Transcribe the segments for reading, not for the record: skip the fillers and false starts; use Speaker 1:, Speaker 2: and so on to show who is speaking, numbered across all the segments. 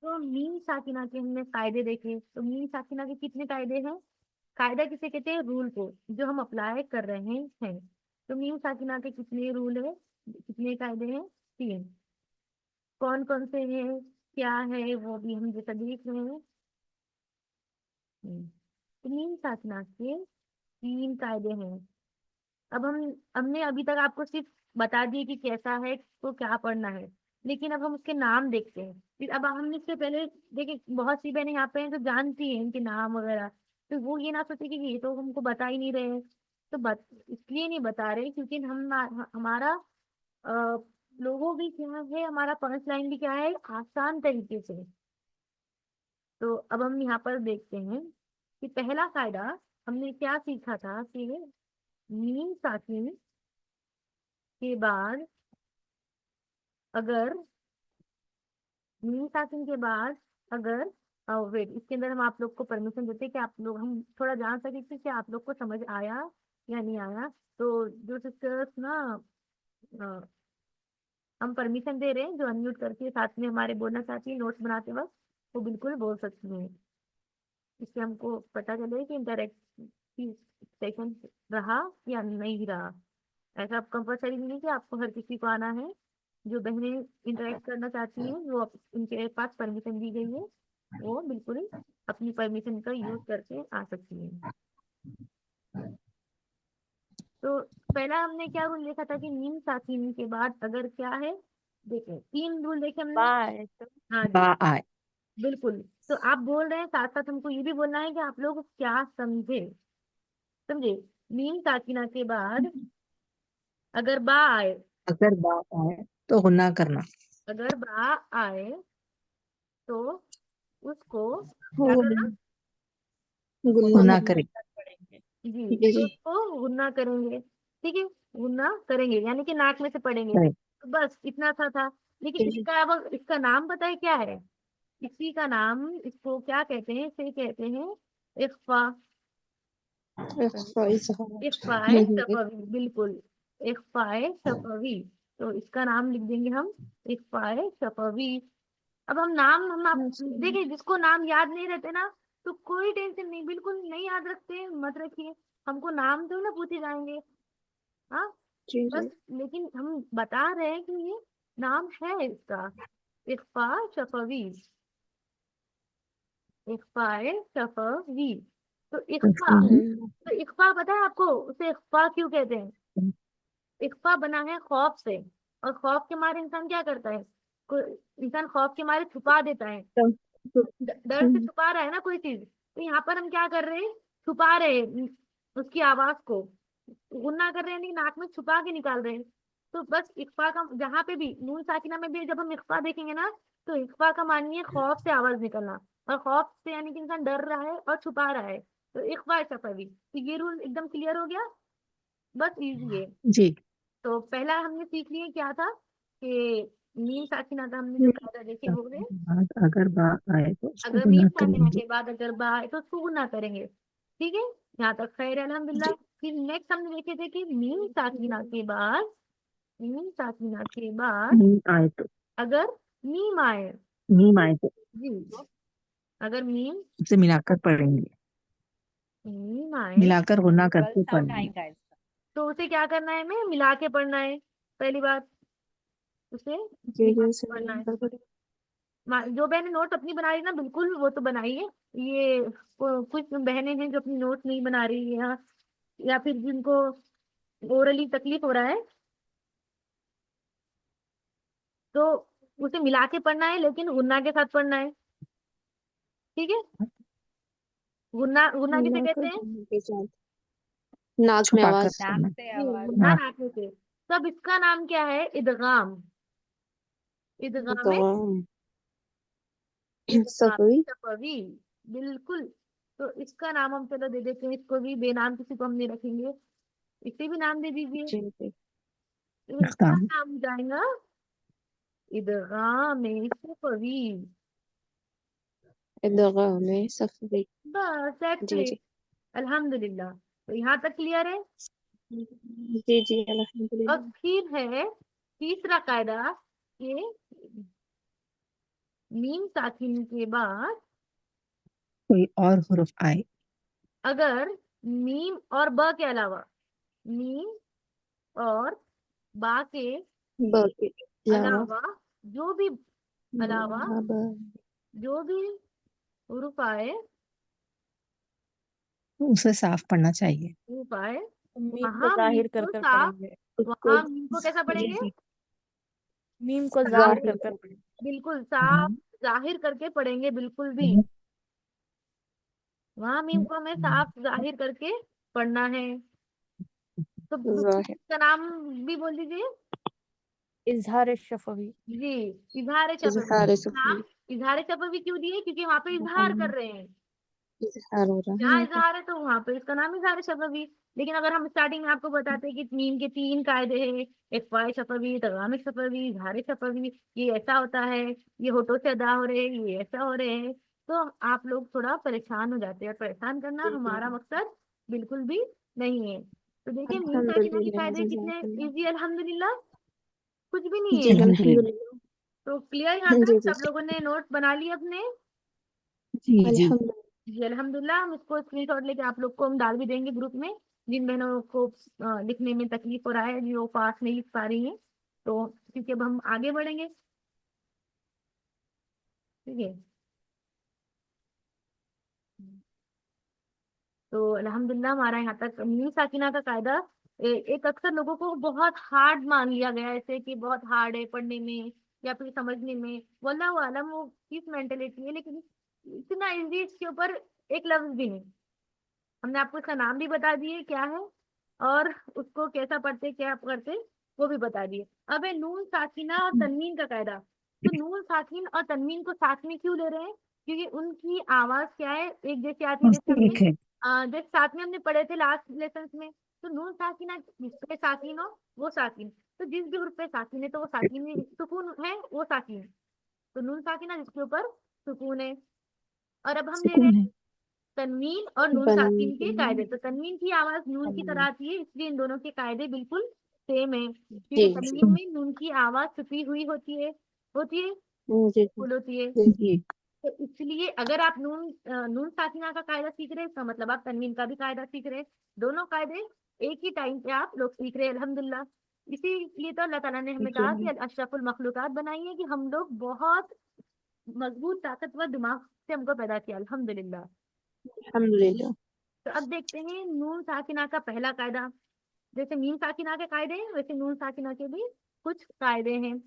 Speaker 1: तो मीम साकिना के हमने कायदे देखे, तो मीम साकिना के कितने कायदे हैं? कायदा किसे कहते हैं? रूल को, जो हम अप्लाई कर रहे हैं। तो मीम साकिना के कितने रूल है, कितने कायदे हैं? 3। कौन कौन से हैं, क्या है, वो भी हम जैसा देख रहे हैं। तो मीम साकिना के 3 कायदे हैं। अब हमने अभी तक आपको सिर्फ बता दिए कि कैसा है तो क्या पढ़ना है, लेकिन अब हम उसके नाम देखते हैं। फिर अब हमने इससे पहले देखिए, बहुत सी बहनें यहाँ पे हैं जो जानती हैं इनके नाम वगैरह, तो वो ये ना सोचे कि ये तो हमको बता ही नहीं रहे हैं। तो इसलिए नहीं बता रहे क्योंकि हमारा अ, लोगों भी क्या है, हमारा पंच लाइन भी क्या है, आसान तरीके से। तो अब हम यहाँ पर देखते हैं कि पहला कायदा हमने क्या सीखा था कि मीम साकिन के बाद अगर मीम साकिन के बाद अगर वेट, इसके अंदर हम आप लोग को परमिशन देते हैं कि आप लोग हम थोड़ा जान सके कि आप लोग को समझ आया या नहीं आया। तो जो सिस्टर्स ना, अ, हम परमिशन दे रहे हैं, जो अनम्यूट करके साथ में हमारे बोलना चाहती है नोट्स बनाते वक्त, वो बिल्कुल बोल सकती हैं। इससे हमको पता चले कि इंटरेक्टिव सेशन रहा या नहीं रहा। ऐसा कंपलसरी नहीं है कि आपको हर किसी को आना है। जो बहनें इंटरेक्ट करना चाहती हैं, वो उनके पास परमिशन दी गई है, वो बिल्कुल अपनी परमिशन का यूज करके आ सकती हैं। तो पहला हमने क्या रूल देखा था कि मीम साकिन के बाद अगर क्या है, देखें 3 रूल देखे हमने।
Speaker 2: बाय तो
Speaker 1: हाँ
Speaker 3: बा
Speaker 1: जी,
Speaker 3: आए।
Speaker 1: बिल्कुल। तो आप बोल रहे हैं, साथ साथ हमको ये भी बोलना है कि आप लोग क्या समझे, समझे? मीम साकिना के बाद अगर बा आए,
Speaker 3: अगर बा आए तो गुनाह करना।
Speaker 1: अगर बा आए तो उसको क्या
Speaker 2: वो
Speaker 1: करना?
Speaker 3: गुनाह
Speaker 2: गुन्ना
Speaker 3: करे।
Speaker 2: पड़ेंगे।
Speaker 1: जी,
Speaker 2: जी
Speaker 1: तो
Speaker 2: जी।
Speaker 1: उसको गुन्ना करेंगे। ठीक है, गुन्ना करेंगे यानी कि नाक में से पढ़ेंगे।
Speaker 3: करे।
Speaker 1: तो बस इतना सा था। लेकिन
Speaker 2: जी जी।
Speaker 1: इसका अब इसका नाम पता है क्या है? इसी का नाम, इसको क्या कहते हैं? इसे कहते हैं इख्फा।
Speaker 2: इख्फाई सहावत।
Speaker 1: इख्फाए
Speaker 2: जी।
Speaker 1: शफवी, बिल्कुल, इख्फाए शफवी। तो इसका नाम लिख देंगे हम, इख्फाए शफवी। अब हम आप देखिए, जिसको नाम याद नहीं रहते ना, तो कोई टेंशन नहीं, बिल्कुल नहीं याद रखते मत रखिए। हमको नाम तो ना पूछे जाएंगे। हाँ,
Speaker 2: जी
Speaker 1: बस।
Speaker 2: जी।
Speaker 1: लेकिन हम बता रहे हैं कि ये नाम है इसका, इख्फा शफवी, इख्फाए शफवी। तो इख्फा, तो इख्फा पता है आपको उसे इख्फा क्यों कहते हैं? इख्फा बना है खौफ से, और खौफ के मारे इंसान क्या करता है? कोई इंसान खौफ के मारे छुपा देता है, डर से छुपा रहा है ना कोई चीज। तो यहाँ पर हम क्या कर रहे हैं, छुपा रहे हैं उसकी आवाज को, गुन्ना कर रहे हैं नहीं, नाक में छुपा के निकाल रहे हैं। तो बस इख्फा का जहाँ पे भी नून साकिना में भी जब हम इख्फा देखेंगे ना, तो इख्फा का मानिए खौफ से आवाज निकलना, और खौफ से यानी कि इंसान डर रहा है और छुपा रहा है। तो इख्फा शफवी, तो ये रूल एकदम क्लियर हो गया, बस इजी है।
Speaker 3: जी।
Speaker 1: तो पहला हमने सीख लिया क्या था कि मीम साकिना का हमने जो कायदा देखे हो गए।
Speaker 3: बाद अगर बा आए तो उसको
Speaker 1: अगर मीम
Speaker 3: गुनाह
Speaker 1: साकिना
Speaker 3: करेंगे।
Speaker 1: के बाद अगर बा आए तो उसको गुना करेंगे। ठीक है, यहाँ तक खैर है, अल्हम्दुलिल्लाह।
Speaker 2: जी।
Speaker 1: फिर नेक्स्ट हमने देखे थे कि मीम साकिना के बाद
Speaker 3: मीम आए तो,
Speaker 1: अगर मीम आए।
Speaker 3: मीम आए तो
Speaker 1: जी, अगर मीम
Speaker 3: उसे मिलाकर पढ़ेंगे।
Speaker 1: मीम आए
Speaker 3: मिलाकर गुनाह
Speaker 2: डबल
Speaker 3: करके
Speaker 2: साउंड
Speaker 3: पढ़ेंगे।
Speaker 2: आएगा इसका।
Speaker 1: तो उसे क्या करना है? हमें मिला के पढ़ना है। पहली बात, उसे
Speaker 2: जी
Speaker 1: मिला
Speaker 2: जी
Speaker 1: के
Speaker 2: उसे
Speaker 1: पढ़ना है।
Speaker 2: मिलाकर पढ़ेंगे।
Speaker 1: जो बहनें नोट अपनी बना रही ना, बिल्कुल वो तो बनाइए। ये कुछ बहनें हैं जो अपनी नोट नहीं बना रही है, या फिर जिनको ओरली तकलीफ हो रहा है, तो उसे मिला के पढ़ना है, लेकिन गुन्ना के साथ पढ़ना है। ठीक है, गुन्ना गुन्ना किसे
Speaker 2: मिलाकर
Speaker 1: कहते हैं?
Speaker 2: पढ़ने के साथ नाक में
Speaker 3: छुपा कर
Speaker 2: आवाज।
Speaker 3: पढ़ना।
Speaker 2: नाक से
Speaker 1: जी,
Speaker 2: आवाज।
Speaker 1: गुन्ना
Speaker 3: हाँ।
Speaker 1: नाक में से। तो अब इसका नाम क्या है? इदगाम। इदगाम,
Speaker 2: गम।
Speaker 1: इदगाम
Speaker 2: सफवी।
Speaker 1: शफवी, बिल्कुल। तो इसका नाम हम चलो दे देते हैं, इसको भी बेनाम किसी को हम नहीं रखेंगे, इसे भी नाम दे दीजिए।
Speaker 2: जी जी।
Speaker 1: तो इसका
Speaker 3: इख्ताम।
Speaker 1: नाम जाएगा इदगाम शफवी।
Speaker 2: गम सफवी।
Speaker 1: बस दैट्स
Speaker 2: जी
Speaker 1: इट।
Speaker 2: जी।
Speaker 1: अल्हम्दुलिल्लाह। तो यहाँ तक क्लियर है।
Speaker 2: जी जी
Speaker 1: और
Speaker 2: अल्हम्दुलिल्लाह।
Speaker 1: फिर है तीसरा कायदा, ये मीम साकिन के बाद
Speaker 3: कोई और हुर्फ आए,
Speaker 1: अगर मीम और ब के अलावा, मीम और बा के
Speaker 2: ब के अलावा
Speaker 1: अलावा जो भी, अलावा जो भी हुर्फ आए,
Speaker 3: उसे साफ पढ़ना चाहिए।
Speaker 1: हुर्फ आए,
Speaker 4: मीम को
Speaker 1: वहाँ मीम
Speaker 4: जाहिर कर
Speaker 1: को
Speaker 4: कर
Speaker 1: साफ,
Speaker 4: पढ़ेंगे।
Speaker 2: उसको
Speaker 1: वहाँ मीम को कैसा
Speaker 3: जी
Speaker 1: पढ़ेंगे?
Speaker 3: जी।
Speaker 4: मीम को
Speaker 1: साफ,
Speaker 4: जाहिर कर
Speaker 2: जाहिर
Speaker 4: कर पढ़ेंगे।
Speaker 1: बिल्कुल साफ जाहिर करके पढ़ेंगे, बिल्कुल भी। वहाँ मीम को हमें साफ जाहिर करके पढ़ना है। तो
Speaker 2: जाहिर
Speaker 1: का नाम भी बोल दीजिए।
Speaker 4: इजहार शफवी।
Speaker 1: जी, इजहार शफवी।
Speaker 2: इजहार
Speaker 1: नाम
Speaker 2: शफवी,
Speaker 1: इजहार शफवी क्यों दिए? क्योंकि वहां पे इजहार कर रहे हैं।
Speaker 2: इजहार हो रहा है
Speaker 1: जहाँ
Speaker 2: यहाँ पे।
Speaker 1: इजहार है तो वहां पे इसका नाम इजहार शफवी। लेकिन अगर हम स्टार्टिंग में आपको बताते हैं कि मीम के 3 कायदे हैं, इख्फाए शफवी, तगाम शफवी, इजहार शफवी, ये ऐसा होता है, ये होठों से अदा हो रहे हैं, ये ऐसा हो रहे हैं, तो आप लोग थोड़ा परेशान हो जाते हैं। परेशान करना हमारा मकसद बिल्कुल भी नहीं है। तो देखिए मीम साकिना के
Speaker 2: अल्हम्दुलिल्लाह,
Speaker 1: कायदे कितने
Speaker 2: जज़ाकल्लाह।
Speaker 1: इजी, अल्हम्दुलिल्लाह, कुछ भी नहीं
Speaker 2: जी
Speaker 1: है।
Speaker 3: अल्हम्दुलिल्लाह।
Speaker 2: अल्हम्दुलिल्लाह।
Speaker 1: तो क्लियर यहाँ
Speaker 2: जी
Speaker 1: तक?
Speaker 2: जी
Speaker 1: सब लोगों ने नोट बना लिए अपने?
Speaker 3: जी जी।
Speaker 2: अल्हम्दुलिल्लाह।
Speaker 1: जी अल्हम्दुलिल्लाह। हम इसको स्क्रीनशॉट लेके आप लोग को हम डाल भी देंगे ग्रुप में, जिन बहनों को लिखने में तकलीफ हो रहा है, जो पास नहीं लिख पा रही हैं। तो क्योंकि अब हम आगे बढ़ेंगे, ठीक है। तो अल्हम्दुलिल्लाह हमारा यहाँ तक मीम साकिना का कायदा एक अक्सर लोगों को बहुत हार्ड मान लिया गया है, ऐसे कि बहुत हार्ड है पढ़ने में या फिर समझने में। वल्लाहु आलम वो किस मेंटेलिटी है, लेकिन इतना इजी इसके ऊपर एक लफ्ज भी नहीं। हमने आपको इसका नाम भी बता दिए क्या है, और उसको कैसा पढ़ते क्या करते वो भी बता दिए। अब है नून साकिना और तनवीन का कायदा। तो नून साकिन और तनवीन को साथ में क्यों ले रहे हैं? क्योंकि उनकी आवाज क्या है, एक जैसी आती है। जैसे हमने
Speaker 3: ठीक है।
Speaker 1: जैसे साथ में हमने पढ़े थे लास्ट लेसन में, तो नून साकिना जिस पे साकिन हो वो साकिन, तो जिस भी ग्रुप पे साकिन है तो वो साकिन है, सुकून है वो साकिन। तो नून साकिना जिसके ऊपर सुकून है। और अब हम ले रहे
Speaker 3: सुकून
Speaker 1: हैं
Speaker 3: है।
Speaker 1: तनवीन और नून
Speaker 2: बनने
Speaker 1: साकिन
Speaker 2: के
Speaker 1: के कायदे।
Speaker 2: लिए।
Speaker 1: तो तनवीन की आवाज नून की तरह आती है, इसलिए इन दोनों के कायदे बिल्कुल सेम है। क्योंकि
Speaker 2: जी
Speaker 1: तनवीन
Speaker 2: जी
Speaker 1: में नून की आवाज छुपी हुई होती है,
Speaker 2: जी जी
Speaker 1: फुल होती है।
Speaker 2: जी
Speaker 3: जी।
Speaker 1: तो इसलिए अगर आप नून साकिना का कायदा सीख रहे हैं, इसका मतलब आप तनवीन का भी कायदा सीख रहे हैं। दोनों कायदे एक ही टाइम पे आप लोग सीख रहे हैं, अल्हम्दुलिल्लाह। इसीलिए तो अल्लाह ताला ने हमें
Speaker 2: जी
Speaker 1: कहा कि अशरफुल मखलूकात बनाई है, कि हम लोग बहुत मजबूत ताकतवर दिमाग से हमको पैदा किया, अल्हम्दुलिल्लाह।
Speaker 2: अल्हम्दुलिल्लाह।
Speaker 1: तो अब देखते हैं नून साकिना का पहला कायदा। जैसे मीम साकिना के कायदे हैं, वैसे नून साकिना के भी कुछ कायदे हैं।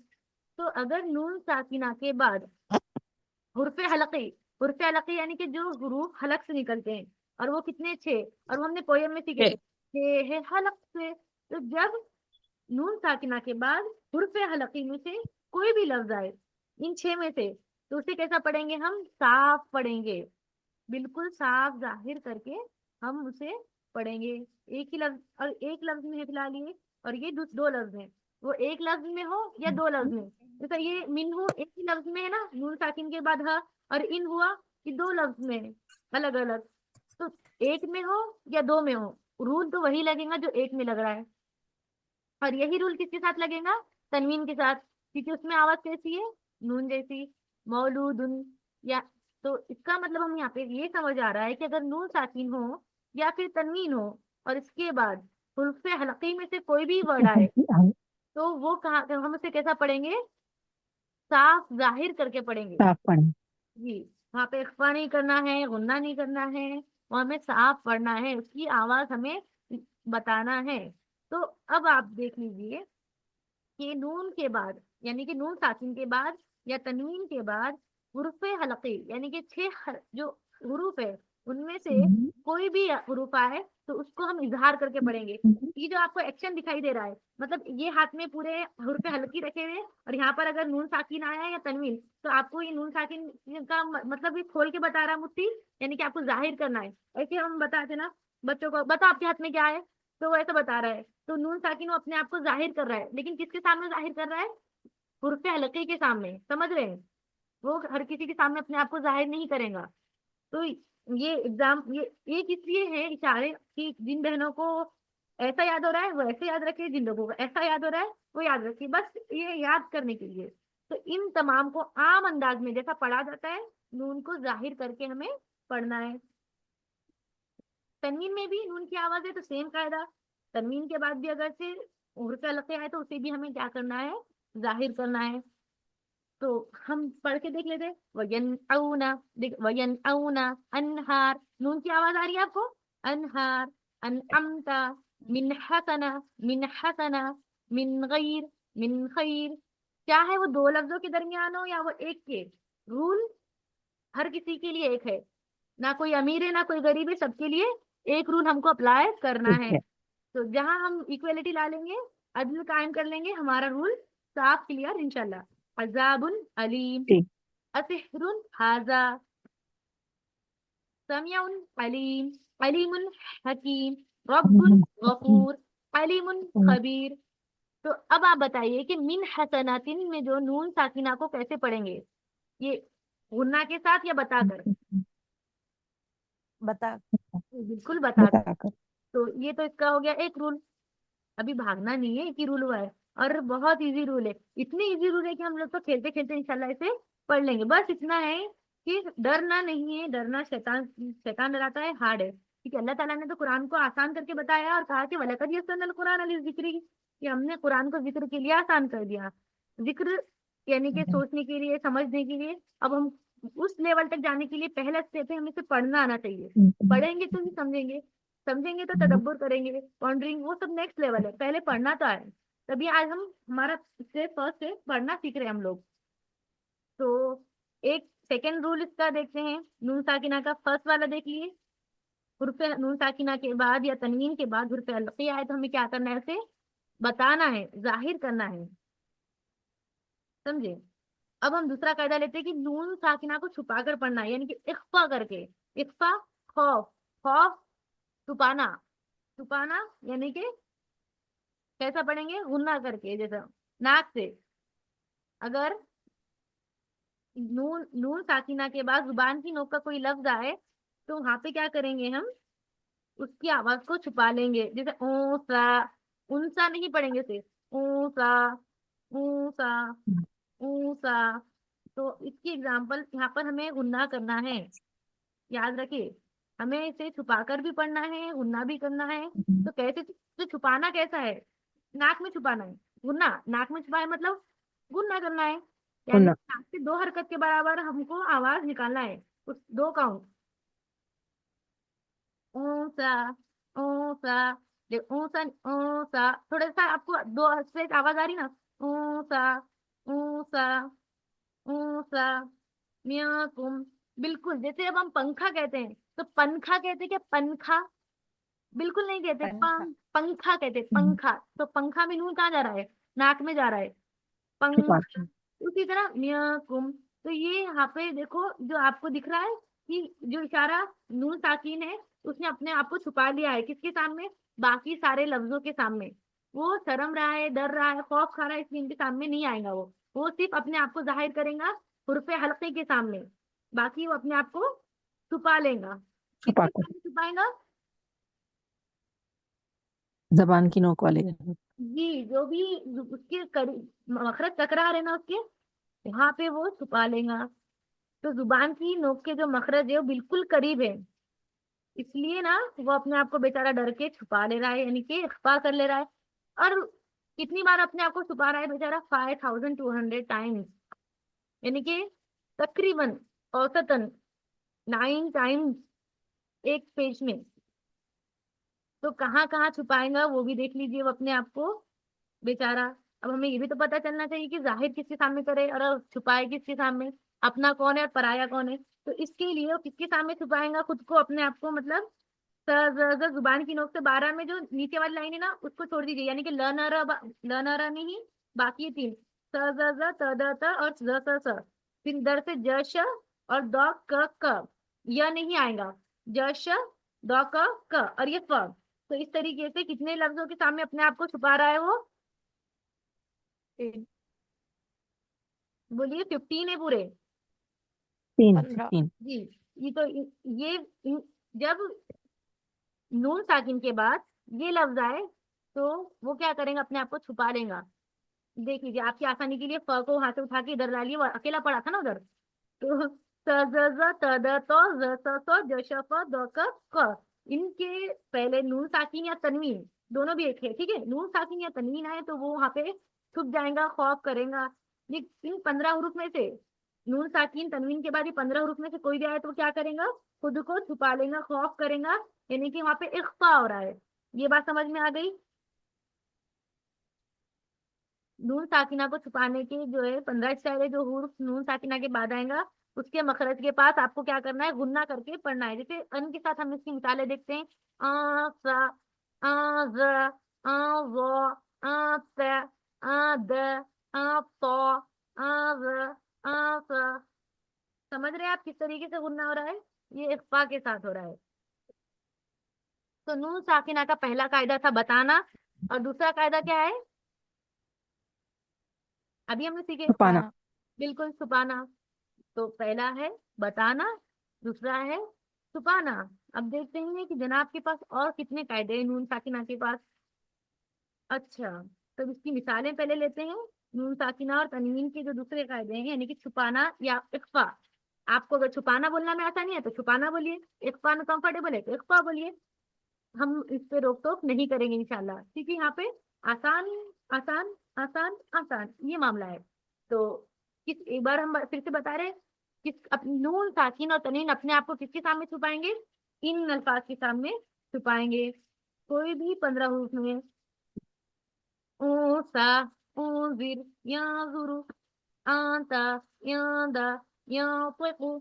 Speaker 1: तो अगर नून साकिना के बाद हुर्फे हलकी, हुर्फे हलकी यानी कि जो हुरूफ हलक से निकलते हैं, और वो कितने? 6, और वो हमने पोयम में सीखे थे, 6 है हलक से। तो जब नून साकिना के बाद हुर्फे हलकी में से कोई भी लफ्ज आए इन 6 में से, तो उसे कैसा पढ़ेंगे? हम साफ पढ़ेंगे, बिल्कुल साफ जाहिर करके हम उसे पढ़ेंगे। एक ही लफ्ज, और एक लफ्ज में है फिलहाल ये, और ये दो लफ्ज हैं, वो एक लफ्ज में हो या दो लफ्ज में। जैसा ये मिन हो एक ही लफ्ज में है ना, नून साकिन के बाद ह, और इन हुआ कि दो लफ्ज में है, अलग अलग। तो एक में हो या दो में हो, रूल तो वही लगेगा जो एक में लग रहा है। और यही रूल किसके साथ लगेगा? तनवीन के साथ, क्योंकि उसमें आवाज कैसी है? नून जैसी, मौलूदुन। या तो इसका मतलब हम यहाँ पे ये समझ आ रहा है कि अगर नून साकिन हो या फिर तनवीन हो, और इसके बाद हुर्फ हलकी में से कोई भी वर्ड आए, तो वो कहाँ, हम उसे कैसा पढ़ेंगे? साफ जाहिर करके पढ़ेंगे।
Speaker 3: साफ पढ़ें।
Speaker 1: जी, वहाँ पे इख्फा नहीं करना है, गुन्ना नहीं करना है, और हमें साफ पढ़ना है, उसकी आवाज हमें बताना है। तो अब आप देख लीजिए कि नून के बाद, यानी कि नून साकिन के बाद या तनवीन के बाद हुरूफे हलकी, यानी कि 6 जो हुरूफ है उनमें से कोई भी हुरूफ आए, तो उसको हम इजहार करके पढ़ेंगे। ये जो आपको एक्शन दिखाई दे रहा है, मतलब ये हाथ में पूरे हुरूफे हलकी रखे हुए हैं, और यहाँ पर अगर नून साकिन आया या तनवीन, तो आपको ये नून साकिन का मतलब ये खोल के बता रहा है मुफ्ती, यानी कि आपको जाहिर करना है। ऐसे हम बताते ना बच्चों को, बताओ आपके हाथ में क्या है, तो वो ऐसा बता रहा है। तो नून साकिन वो अपने आप को जाहिर कर रहा है, लेकिन किसके सामने जाहिर कर रहा है? हुर्फे हलके के सामने, समझ रहे हैं? वो हर किसी के सामने अपने आप को जाहिर नहीं करेगा। तो ये एग्जाम, ये किस लिए है इशारे, कि जिन बहनों को ऐसा याद हो रहा है वो ऐसे याद रखे, जिन लोगों को ऐसा याद हो रहा है वो याद रखे, बस ये याद करने के लिए। तो इन तमाम को आम अंदाज में जैसा पढ़ा जाता है नून को जाहिर करके हमें पढ़ना है। तनवीन में भी नून की आवाज है तो सेम कायदा, तनवीन के बाद भी अगर से उर्फ हल्के आए तो उसे भी हमें क्या करना है, जाहिर करना है। तो हम पढ़ के देख लेते हैं। वयन औना अनहार, नून की आवाज आ रही है आपको, अनहार, अनअमता, मिन हसना, मिन हसना, मिन गैर, मिन खैर। क्या है वो दो लफ्जों के दरमियान हो या वो एक के, रूल हर किसी के लिए एक है, ना कोई अमीर है ना कोई गरीब है, सबके लिए एक रूल हमको अप्लाई करना
Speaker 3: ठीक
Speaker 1: है।
Speaker 3: है।
Speaker 1: तो जहां हम इक्वेलिटी ला लेंगे, अदल कायम कर लेंगे, हमारा रूल साफ क्लियर इंशाल्लाह। अजाबुन अलीम,
Speaker 3: ठीक।
Speaker 1: असिहरुन हाजा, समिउन अलीम, अलीमुन हकीम, रब्बुन गफूर, अलीमुन खबीर। तो अब आप बताइए कि मिन हसनातिन में जो नून साकिना को कैसे पढ़ेंगे, ये गुन्ना के साथ या बताकर?
Speaker 4: बता।
Speaker 1: बिल्कुल बताकर।
Speaker 3: बताकर।
Speaker 1: तो ये तो इसका हो गया एक रूल, अभी भागना नहीं है, एक ही रूल हुआ है और बहुत इजी रूल है। इतनी इजी रूल है कि हम लोग तो खेलते खेलते इंशाल्लाह इसे पढ़ लेंगे। बस इतना है कि डरना नहीं है, डरना शैतान, शैतान डराता है, हार्ड है। ठीक है, अल्लाह ताला ने तो कुरान को आसान करके बताया और कहा कि वलकद यस्सरनल कुरान लिज़िक्री, कि हमने कुरान को जिक्र के लिए आसान कर दिया। जिक्र यानी कि सोचने के लिए, समझने के लिए। अब हम उस लेवल तक जाने के लिए पहला स्टेप है, हमें इसे पढ़ना आना चाहिए। पढ़ेंगे तो ही समझेंगे, समझेंगे तो तदब्बर करेंगे, पॉन्डरिंग, वो सब नेक्स्ट लेवल है, पहले पढ़ना तो आए। तभी आज हम हमारा स्टेप फर्स्ट है पढ़ना सीख रहे हैं हम लोग। तो एक सेकेंड रूल इसका देखते हैं, नून साकिना का फर्स्ट वाला देख लिए। हुर्फ नून साकिना के बाद या तनवीन के बाद हुर्फ हल्की आए तो हमें क्या करना है, उसे बताना है, जाहिर करना है, समझे। अब हम दूसरा कायदा लेते हैं कि नून साकिना को छुपा कर पढ़ना है, यानी कि इख्फा करके। इख्फा, खौफ, खौफ छुपाना, छुपाना यानी कि कैसा पढ़ेंगे, गुन्ना करके, जैसा नाक से। अगर नून नून साकिना के बाद जुबान की नोक का कोई लफ्ज आए तो वहां पे क्या करेंगे, हम उसकी आवाज को छुपा लेंगे। जैसे ऊसा, उनसा नहीं पढ़ेंगे सिर्फ ऊसा, ऊसा, ऊसा। तो इसकी एग्जाम्पल यहाँ पर हमें गुन्ना करना है, याद रखिए। हमें इसे छुपाकर भी पढ़ना है, गुन्ना भी करना है। तो कैसे, तो छुपाना कैसा है, नाक में छुपाना है। गुन्ना नाक में छुपाए मतलब गुन्ना करना है, यानी नाक से दो हरकत के बराबर हमको आवाज निकालना है, उस दो काउंट। ऊंचा, ऊंचा, ऊंचा, ऊंचा। थोड़ा सा आपको दो से आवाज आ रही ना, ऊंचा, ऊंचा, ऊंचा, मियाकुम। बिल्कुल जैसे अब हम पंखा कहते हैं तो पंखा कहते हैं क्या, पंखा बिल्कुल नहीं कहते,
Speaker 4: पंखा।
Speaker 1: पंखा कहते हैं, पंखा। तो पंखा में नून कहाँ जा रहा है, नाक में जा रहा है,
Speaker 3: छुपा
Speaker 1: पंखा।
Speaker 3: के।
Speaker 1: उसी तरह मियाकुम। तो ये यहाँ पे देखो जो आपको दिख रहा है कि जो इशारा नून साकिन है उसने अपने आप को छुपा लिया है, किसके सामने, बाकी सारे लफ्जों के सामने। वो शर्म रहा है, डर रहा है, खौफ खा रहा है, इसलिए इनके सामने नहीं आएगा। वो सिर्फ अपने आप को जाहिर करेगा हुर्फे हल्के के सामने, बाकी वो अपने आप को छुपा लेगा।
Speaker 3: छुपा
Speaker 1: किसके
Speaker 3: कर।
Speaker 1: सामने छुपाएगा,
Speaker 3: जबान की नोक वाले।
Speaker 1: जी जो भी उसके मखरज तकरार है ना उसके, वहां पे वो छुपा लेगा। तो जुबान की नोक के जो मखरज है वो बिल्कुल करीब है, इसलिए ना वो अपने आप को बेचारा डर के छुपा ले रहा है, यानी कि इख्फा कर ले रहा है। और कितनी बार अपने आप को छुपा रहा है बेचारा, 5200 टाइम्स, यानी कि तकरीबन औसतन 9 टाइम्स एक पेज में। तो कहाँ कहाँ छुपाएगा वो भी देख लीजिए वो अपने आप को बेचारा। अब हमें ये भी तो पता चलना चाहिए कि जाहिर किसके सामने करे और छुपाए किसके सामने, अपना कौन है और पराया कौन है। तो इसके लिए वो किसके सामने छुपाएगा खुद को, अपने आप को, मतलब जुबान की नोक से 12 में जो नीचे वाली लाइन है ना उसको छोड़ दीजिए, यानी कि ल न र नहीं, बाकी ये तीन, स ज ज त द त और ज स स। फिर इधर से ज श और द क, यह नहीं आएगा, ज श द क और ये फ। तो इस तरीके से कितने लफ्जों के सामने अपने आप को छुपा रहा है वो,
Speaker 4: तीन।
Speaker 1: बोलिए 15 है पूरे।
Speaker 4: 15।
Speaker 3: 3।
Speaker 1: जी, ये तो ये जब नून साकिन के बाद ये लफ्ज आए तो वो क्या करेंगे, अपने आप को छुपा लेगा। देख लीजिए आपकी आसानी के लिए फ को वहां से उठा के इधर ला लिए, वो अकेला पड़ा था ना उधर। तो स ज ज त द तो ज स स ज श फ द क क, इनके पहले नून साकिन या तनवीन दोनों भी एक है, ठीक है। नून साकिन या तनवीन आए तो वो वहां पे छुप जाएगा, खौफ करेगा। ये इन 15 हरूफ में से नून साकिन तनवीन के बाद ये 15 हरूफ में से कोई भी आए तो क्या करेगा, खुद को छुपा लेगा, खौफ करेगा, यानी कि वहां पे इख्फा हो रहा है। ये बात समझ में आ गई। नून साकिना को छुपाने के जो है 15 स्टाइल है, जो हुर्फ नून साकिना के बाद आएगा उसके मखरज के पास आपको क्या करना है, गुन्ना करके पढ़ना है। जैसे अन के साथ हम इसकी मिसालें देखते हैं, आ सा आ ज आ वो आ त आ द आ तो आ ज आ सा। समझ रहे हैं आप किस तरीके से गुन्ना हो रहा है, ये इख्फा के साथ हो रहा है। तो नून साकिना का पहला कायदा था बताना, और दूसरा कायदा क्या है, अभी हमने सीखे,
Speaker 3: छुपाना।
Speaker 1: बिल्कुल छुपाना। तो पहला है बताना, दूसरा है छुपाना। अब देखते हैं कि जनाब के पास और कितने कायदे हैं नून साकिना के पास। अच्छा, तो इसकी मिसालें पहले लेते हैं। नून साकिना और तनवीन के जो दूसरे कायदे हैं, यानी कि छुपाना या इख्फा। आपको अगर छुपाना बोलना में आसानी है तो छुपाना बोलिए, इख्फा में कंफर्टेबल है तो इख्फा बोलिए। हम इस पे रोक टोक नहीं करेंगे इंशाल्लाह, क्योंकि यहाँ पे आसान आसान आसान आसान ये मामला है। तो किस एक बार हम फिर से बता रहे हैं, नून साकिन और तनवीन अपने आप को किसके सामने छुपाएंगे, इन अल्फाज के सामने छुपाएंगे। कोई भी 15 हरूफ में, ऊसा उजिर यांजुरु आंता यांदा यांतिकु।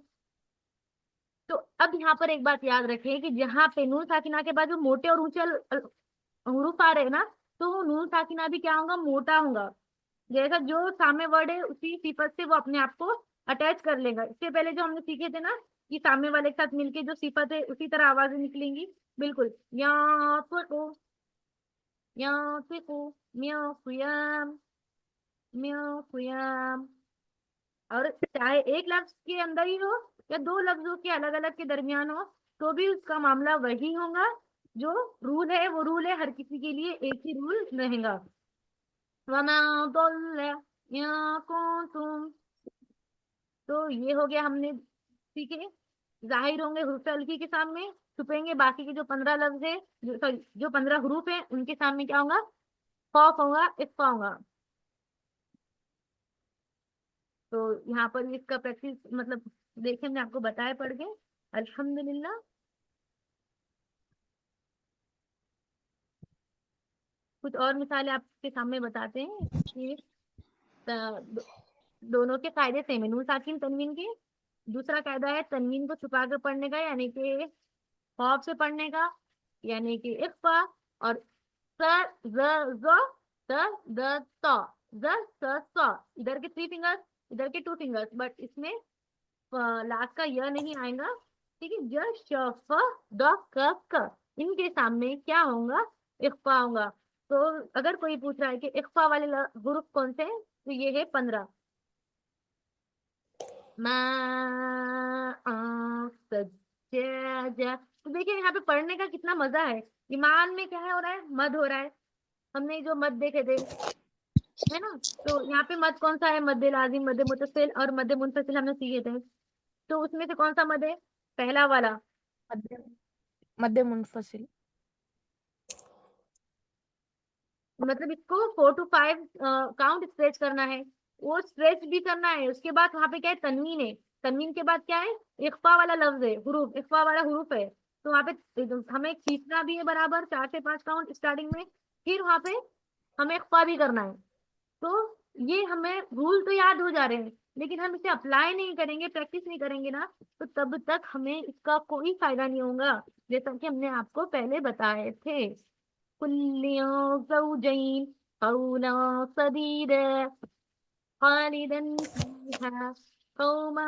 Speaker 1: तो अब यहाँ पर एक बात याद रखें कि जहाँ पे नून साकिना के बाद जो मोटे और ऊंचे हरूफ आ रहे हैं ना, तो वो नून साकिना भी क्या होगा, मोटा होगा। जैसा जो सामने वर्ड है उसी सिफत से वो अपने आप को अटैच कर लेगा। इससे पहले जो हमने सीखे थे ना कि सामने वाले के साथ मिलके जो सिफत है उसी तरह आवाजें निकलेंगी, बिल्कुल। यांतिकु यांतिकु म्याऊ कुयाम म्याऊ कुयाम। और चाहे एक लफ्ज के अंदर ही हो या दो लफ्जों के अलग अलग के दरमियान हो, तो भी उसका मामला वही होगा। जो रूल है वो रूल है, हर किसी के लिए एक ही रूल रहेगा। वमा दल्ला या कुंतुम। तो ये हो गया, हमने सीखे। जाहिर होंगे हुर्फ अलकी के सामने, छुपेंगे बाकी के जो 15 लफ्ज है, जो सॉरी जो 15 हरूफ है उनके सामने क्या होगा, खौफ होगा, इख्फा होगा। तो यहाँ पर इसका प्रैक्टिस मतलब देखिए, हमने आपको बताया पढ़ के, अल्हम्दुलिल्लाह। कुछ और मिसालें आपके सामने बताते हैं कि दोनों के कायदे सेम है, नून साकिन तनवीन के। दूसरा कायदा है तनवीन को छुपा कर पढ़ने का, यानी कि खौफ से पढ़ने का, यानी कि इख्फा। और स ज ज त द त ज स स, इधर के 3 फिंगर्स, इधर के 2 फिंगर्स, बट इसमें लास्ट का य नहीं आएगा, ठीक है। ज श फ द क, इनके सामने क्या होगा, इख्फा होगा। तो अगर कोई पूछ रहा है कि इख्फा वाले हुरूफ कौन से हैं, तो ये है 15। सज्जाजा। तो देखिए यहाँ पे पढ़ने का कितना मजा है। ईमान में क्या है हो रहा है, मद हो रहा है। हमने जो मद देखे थे, है ना। तो यहाँ पे मद कौन सा है, मद लाजिम, मद मुतसिल और मद मुनफसिल हमने सीखे थे। तो उसमें से कौन सा मद है, पहला वाला।
Speaker 4: मध्य मध्य मुनफसिल।
Speaker 1: मतलब इसको 4 to 5 काउंट स्ट्रेच करना है, वो स्ट्रेच भी करना है। उसके बाद वहां पे क्या है, तनवीन है। तनवीन के बाद क्या है, इख्फा वाला लफ्ज है, हुरूफ, इख्फा वाला हुरूफ है। तो वहां पे हमें खींचना भी है बराबर 4 से 5 काउंट स्टार्टिंग में, फिर वहां पे हमें इख्फा भी करना है। तो ये हमें रूल तो याद हो जा रहे हैं, लेकिन हम इसे अप्लाई नहीं करेंगे, प्रैक्टिस नहीं करेंगे ना, तो तब तक हमें इसका कोई फायदा नहीं होगा, जैसा कि हमने आपको पहले बताए थे। कुल्ली ज़ौजैन क़ौला सदीदा खालिदन फीहा क़ौमा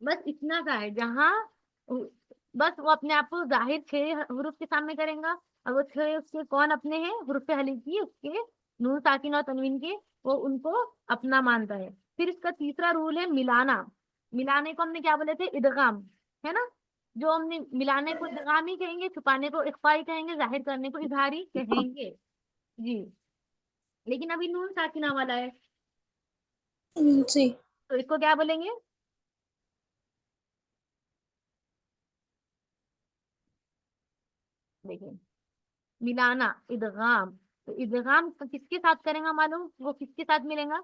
Speaker 1: बस इतना सा है, जहाँ बस वो अपने आप को जाहिर 6 हुरूफ के सामने करेगा, और वो 6 उसके कौन अपने हैं, हुरूफ हलीकी उसके, नून साकिन और तनवीन के, वो उनको अपना मानता है। फिर इसका तीसरा रूल है मिलाना। मिलाने को हमने क्या बोले थे, इदगाम, है ना। जो हमने मिलाने को इदगाम ही कहेंगे, छुपाने को इख्फा ही कहेंगे, जाहिर करने को इजहार ही कहेंगे। जी, लेकिन अभी नून साकिना वाला है
Speaker 2: जी।
Speaker 1: तो इसको क्या बोलेंगे? देखिए, मिलाना, इदगाम। तो इदगाम किसके साथ करेंगे मालूम? वो किसके साथ मिलेगा?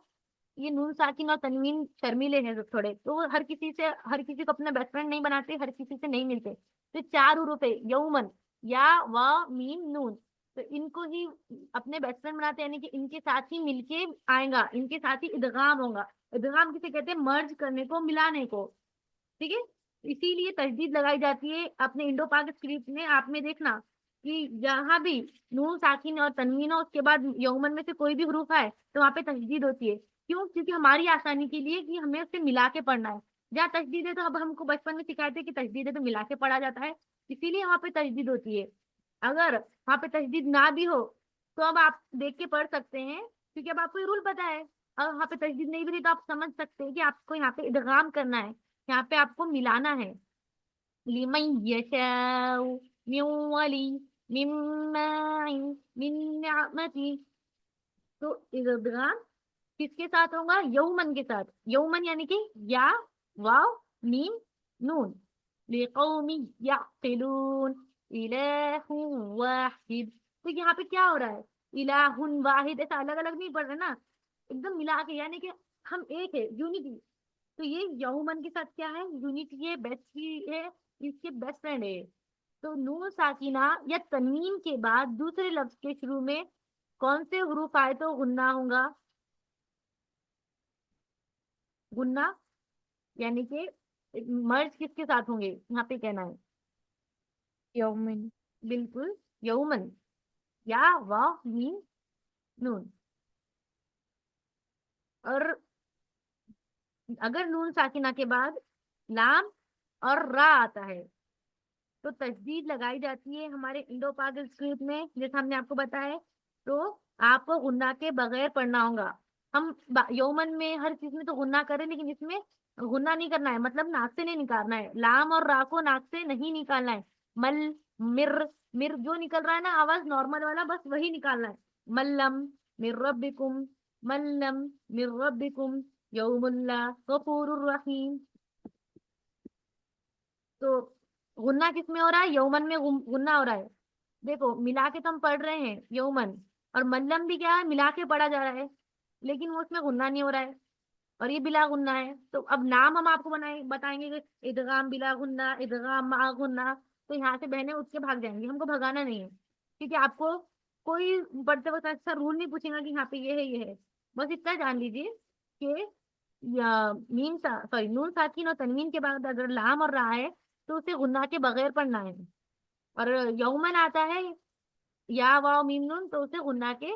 Speaker 1: ये नून साकिन और तनवीन शर्मीले हैं जो थोड़े, तो वो हर किसी को अपना बेस्ट फ्रेंड नहीं बनाते, हर किसी से नहीं मिलते। तो चार हुरूफ है, यौमन, या, वा, मीम, नून। तो इनको ही अपने बेस्ट फ्रेंड बनाते हैं, यानी कि इनके साथ ही मिलके आएगा, इनके साथ ही इदगाम होगा। इदगाम किसे कहते हैं? मर्ज करने को, मिलाने को। ठीक है, इसीलिए तशदीद लगाई जाती है अपने इंडो पाक स्क्रिप्ट में। आप में देखना कि जहां भी नून साकिन और तनवीन हो, उसके बाद यौमन में से कोई भी हरूफ आए तो वहां पे तशदीद होती है। क्यों? क्योंकि हमारी आसानी के लिए कि हमें उससे मिला के पढ़ना है। जहाँ तशदीद है तो अब हमको बचपन में सिखाए थे कि तशदीद है तो मिला के पढ़ा जाता है, इसीलिए वहां पे तशदीद होती है। अगर वहां पे तशदीद ना भी हो तो अब आप देख के पढ़ सकते हैं, क्योंकि अब आपको ये रूल पता है। अब वहां पे तशदीद नहीं भी रही तो आप समझ सकते हैं कि आपको यहाँ पे इदगाम करना है, यहाँ पे आपको मिलाना है। लिमन यशाउ मिन वली मिम्मा मिन निअमती। तो इदगाम किसके साथ होगा? यौमन के साथ। यौमन यानी कि या, वाव, मीम, नून। लिकौमी याकिलून इलाहु वाहिद। तो यहाँ पे क्या हो रहा है? इलाहुन वाहिद, ऐसा अलग अलग नहीं पढ़ रहे ना, एकदम मिला के, यानी कि हम एक है, यूनिटी। तो ये यौमन के साथ क्या है? यूनिटी है, बेस्ट है, इसके बेस्ट फ्रेंड है। तो नून साकिना या तनवीन के बाद दूसरे लफ्ज के शुरू में कौन से हुरूफ आए तो गुन्ना होगा? गुन्ना यानी कि मर्ज किसके साथ होंगे यहाँ पे कहना है?
Speaker 4: यौमिन।
Speaker 1: बिल्कुल, यौमन, या, वाव, मीम, नून। और अगर नून साकिना के बाद लाम और रा आता है तो तशदीद लगाई जाती है हमारे इंडो पाक स्क्रिप्ट में, जैसे हमने आपको बताया। तो आपको गुन्ना के बगैर पढ़ना होगा। हम यौमन में हर चीज में तो गुन्ना करें, लेकिन इसमें गुन्ना नहीं करना है, मतलब नाक से नहीं निकालना है। लाम और रा को नाक से नहीं निकालना है। मल, मिर, मिर जो निकल रहा है ना आवाज नॉर्मल वाला, बस वही निकालना है। मल्लम मिर रब्बिकुम, मल्लम मिर रब्बिकुम यौमुल्ला गफूरुर रहीम। तो गुन्ना किस में हो रहा है? यौमन में गुन्ना हो रहा है। देखो, मिला के तो हम पढ़ रहे हैं यौमन, और मल्लम भी क्या है? मिला के पढ़ा जा रहा है, लेकिन वो उसमें गुन्ना नहीं हो रहा है, और ये बिला गुन्ना है। तो अब नाम हम आपको बताएंगे कि इदगाम बिला गुन्ना, इदगाम मा गुन्ना। तो यहाँ से बहनें उठ के भाग जाएंगी, हमको भगाना नहीं है, क्योंकि आपको कोई पढ़ते वक्त ऐसा रूल नहीं पूछेगा कि यहाँ पे ये है ये है। बस इतना जान लीजिए कि या सॉरी, नून साकिन और तनवीन के बाद अगर लाम और रा है तो उसे गुन्ना के बगैर पढ़ना है। और यौमन आता है, या, वाव, मीम, नून, तो उसे गुन्ना के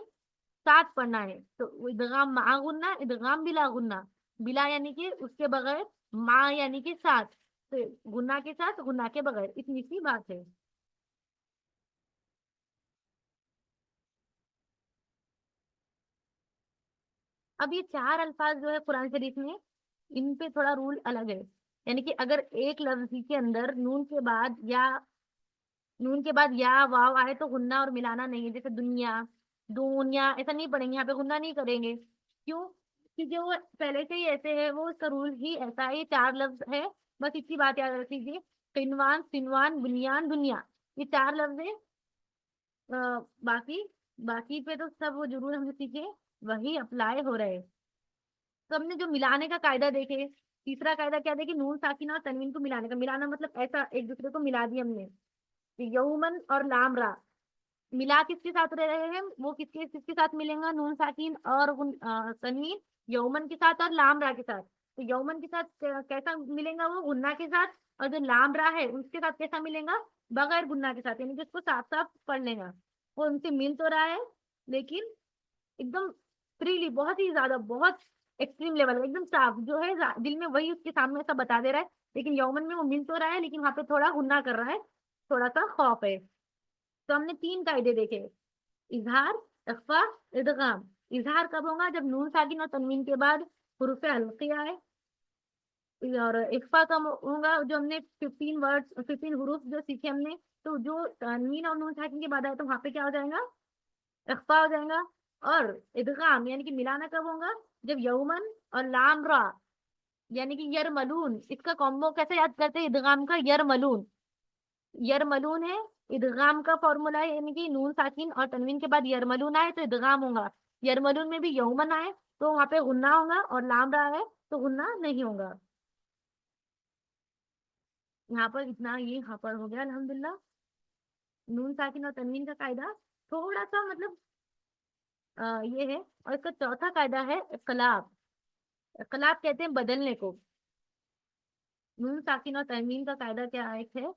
Speaker 1: साथ पढ़ना है। तो इदगाम मा गुन्ना, इदगाम बिला गुन्ना। बिला यानी कि उसके बगैर, मा यानी कि साथ। तो गुन्ना के साथ, गुन्ना के बगैर, इतनी सी बात है। अब ये चार अल्फाज जो है कुरान शरीफ में, इन पे थोड़ा रूल अलग है। यानी कि अगर एक लफ्ज के अंदर नून के बाद या वाव आए तो गुन्ना और मिलाना नहीं है। जैसे दुनिया, दुनिया, ऐसा नहीं पढ़ेंगे, यहाँ पे गुन्ना नहीं करेंगे। क्यों? क्योंकि वो पहले से ही ऐसे है, वो उसका रूल ही ऐसा है। ये चार लफ्ज है, बस इतनी बात याद रख लीजिए। किनवान, सिनवान, बुनियान, दुनिया, ये चार लफ्ज है। बाकी बाकी पे तो सब वो जरूर हमने सीखे, वही अप्लाई हो रहे हैं। तो हमने जो मिलाने का कायदा देखे, तीसरा कायदा क्या देखे? नून साकिन और तनवीन को मिलाने का। मिलाना मतलब ऐसा एक दूसरे को मिला दिया हमने। यौमन और लाम रा मिला किसके साथ रह रहे हैं? वो किसके किसके साथ मिलेंगे? नून साकिन और तनवीन यौमन के साथ और लाम रा के साथ। तो यौमन के साथ कैसा मिलेगा? वो गुन्ना के साथ। और जो लाम रा है उसके साथ कैसा मिलेगा? बगैर गुन्ना के साथ, यानी कि उसको साफ साफ पढ़ लेगा। वो उनसे मिल तो रहा है, लेकिन एकदम फ्रीली, बहुत ही ज्यादा, बहुत एक्सट्रीम लेवल, एकदम साफ जो है दिल में, वही उसके सामने सब बता दे रहा है। लेकिन यौमन में वो मिल तो रहा है, लेकिन वहां पे थोड़ा गुन्ना कर रहा है, थोड़ा सा खौफ है। तो हमने तीन कायदे देखे, इजहार, इख्फा, इदगाम। इजहार कब होगा? जब नून साकिन और तनवीन के बाद हुरूफ हल्की आए। और इख्फा का होगा, जो हमने 15 वर्ड्स 15 हुरूफ जो सीखे हमने, तो जो तनवीन और नून साकिन के बाद आए तो वहां पे क्या हो जाएगा, इख्फा हो जाएगा। और इदगाम यानी कि मिलाना कब होगा, जब यौमन और लाम रा यानी कि यरमलून, इसका कॉम्बो कैसे याद करते हैं, इदगाम का यरमलून, यरमलून है इदगाम का फॉर्मूला है, यानी कि नून साकिन और तनवीन के बाद यरमलून आए तो इदगाम होगा। यरमलून में भी यौमन आए तो वहां पे गुन्ना होगा, और लाम रहा है तो गुन्ना नहीं होगा। यहाँ पर इतना ये यहाँ पर हो गया अल्हम्दुलिल्लाह। नून साकिन और तनवीन का कायदा थोड़ा सा मतलब ये है। और इसका चौथा कायदा है इक़लाब। इक़लाब कहते हैं बदलने को। नून साकिन और तनवीन का कायदा क्या है, एक है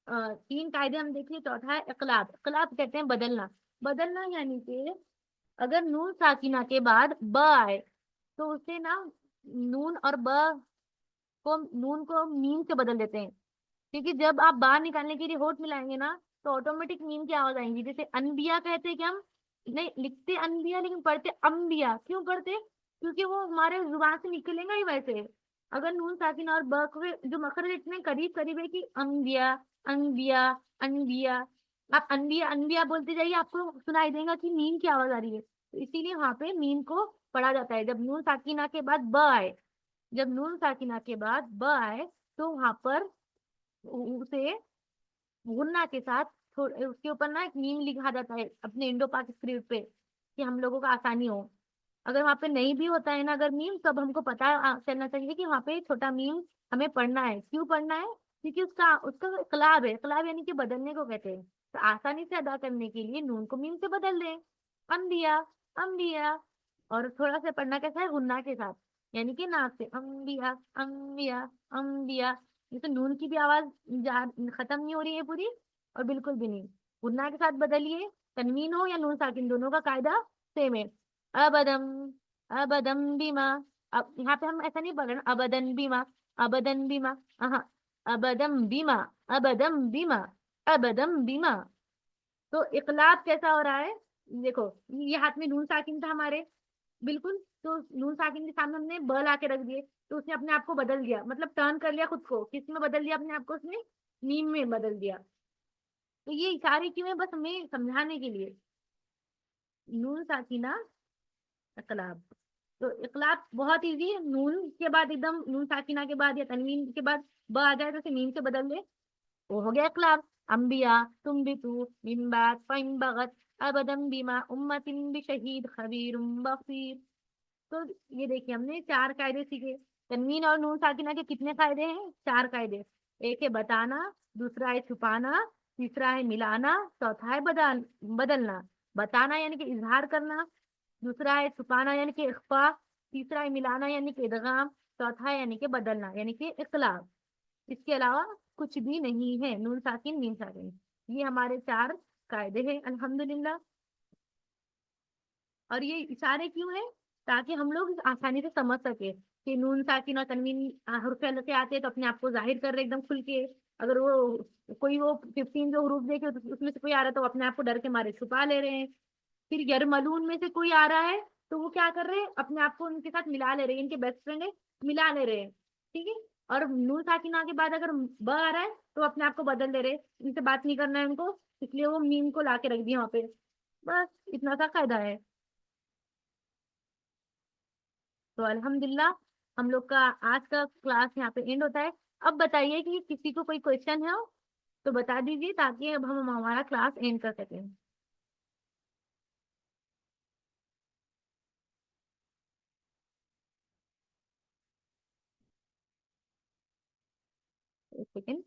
Speaker 1: तीन कायदे हम देखिए, चौथा है इक़लाब। इक़लाब कहते हैं बदलना। बदलना यानी कि अगर नून साकिना के बाद ब आए तो उसे ना नून और ब को, नून को मीम से बदल देते हैं। क्योंकि जब आप बाहर निकालने के लिए होठ मिलाएंगे ना तो ऑटोमेटिक मीम की आवाज आएंगी। जैसे अनबिया कहते हैं कि हम नहीं लिखते अनबिया लेकिन पढ़ते अम्बिया, क्यों पढ़ते, क्योंकि वो हमारे जुबान से निकलेगा ही वैसे। अगर नून साकिन और ब के जो मखरज इतने करीब करीब है कि अम्बिया अनबिया अनबिया, आप अनबिया अनबिया बोलते जाइए आपको सुनाई देगा कि मीम की आवाज आ रही है। तो इसीलिए वहां पे मीम को पढ़ा जाता है जब नून साकिना के बाद ब आए। जब नून साकिना के बाद ब आए तो वहां पर उसे गुन्ना के साथ उसके ऊपर ना एक मीम लिखा जाता है अपने इंडो पाक स्क्रिप्ट पे, कि हम लोगों को आसानी हो। अगर वहां पे नहीं भी होता है ना अगर मीम, तब हमको पता चलना चाहिए कि वहां पे छोटा मीम हमें पढ़ना है। क्यों पढ़ना है, क्योंकि उसका उसका इक़लाब है। इक़लाब यानी कि बदलने को कहते हैं। तो आसानी से अदा करने के लिए नून को मीम से बदल दें, अम्बिया अम्बिया। और थोड़ा सा पढ़ना कैसा है, गुन्ना के साथ, यानी कि नाक से अम्बिया अम्बिया अम्बिया। जैसे नून की भी आवाज खत्म नहीं हो रही है पूरी, और बिल्कुल भी नहीं। गुन्ना के साथ बदलिए, तनवीन हो या नून साकिन दोनों का कायदा सेम है। अबदम अबदम बीमा। अब यहाँ पे हम ऐसा नहीं बोल रहे ना अबदन बीमा, अबदन बीमा, हाँ, अबदम बीमा, अबदम बीमा, अबदम बीमा। तो इक़लाब कैसा हो रहा है, देखो ये हाथ में नून साकिन था हमारे, बिल्कुल, तो नून साकिन के सामने हमने ब ला के रख दिए तो उसने अपने आप को बदल दिया, मतलब टर्न कर लिया खुद को, किस में बदल दिया अपने आप को, उसने मीम में बदल दिया। तो ये इशारे क्यों है, बस हमें समझाने के लिए। नून साकिना इक़लाब। तो इक़लाब बहुत इजी है, नून के बाद एकदम नून साकिना के बाद या तनवीन के बाद ब आ जाए तो उसे मीम से बदल दे, वो हो गया इक़लाब। अंबिया तुम भी तू मिन बाद फ़इन बगत अबदम बिमा उम्मतिन बिशहीद खबीरुम बसीर। तो ये देखिए हमने चार कायदे सीखे। तनवीन और नून साकिना के कितने कायदे हैं, चार कायदे। एक है बताना, दूसरा है छुपाना, तीसरा है मिलाना, चौथा है बदलना। बताना यानी कि इजहार करना, दूसरा है छुपाना यानी कि इख्फा, तीसरा है मिलाना यानी कि इदगाम, चौथा है यानी कि बदलना यानी कि इख्लाब। इसके अलावा कुछ भी नहीं है, नून साकिन मीम साकिन। ये हमारे चार कायदे हैं अल्हम्दुलिल्लाह। और ये इशारे क्यों है, ताकि हम लोग आसानी से समझ सके कि नून साकिन और तनवीन हरूफ हलके आते हैं तो अपने आप को जाहिर कर रहे हैं एकदम खुल के। अगर वो कोई वो 15 जो हरूफ देखे तो उसमें से कोई आ रहा है तो अपने आप को डर के मारे छुपा ले रहे हैं। फिर यरमलून में से कोई आ रहा है तो वो क्या कर रहे हैं, अपने आप को उनके साथ मिला ले रहे हैं, इनके बेस्ट फ्रेंड है, मिला ले रहे हैं। ठीक है। और नून साकिना के बाद अगर ब आ रहा है तो अपने आप को बदल ले रहे हैं, इनसे बात नहीं करना है उनको, इसलिए वो मीम को ला के रख दिया वहां पे। बस इतना सा कायदा है। तो अल्हम्दुलिल्लाह हम लोग का आज का क्लास यहाँ पे एंड होता है। अब बताइए कि किसी को कोई क्वेश्चन है तो बता दीजिए ताकि अब हम हमारा क्लास एंड कर सकें। एक सेकेंड।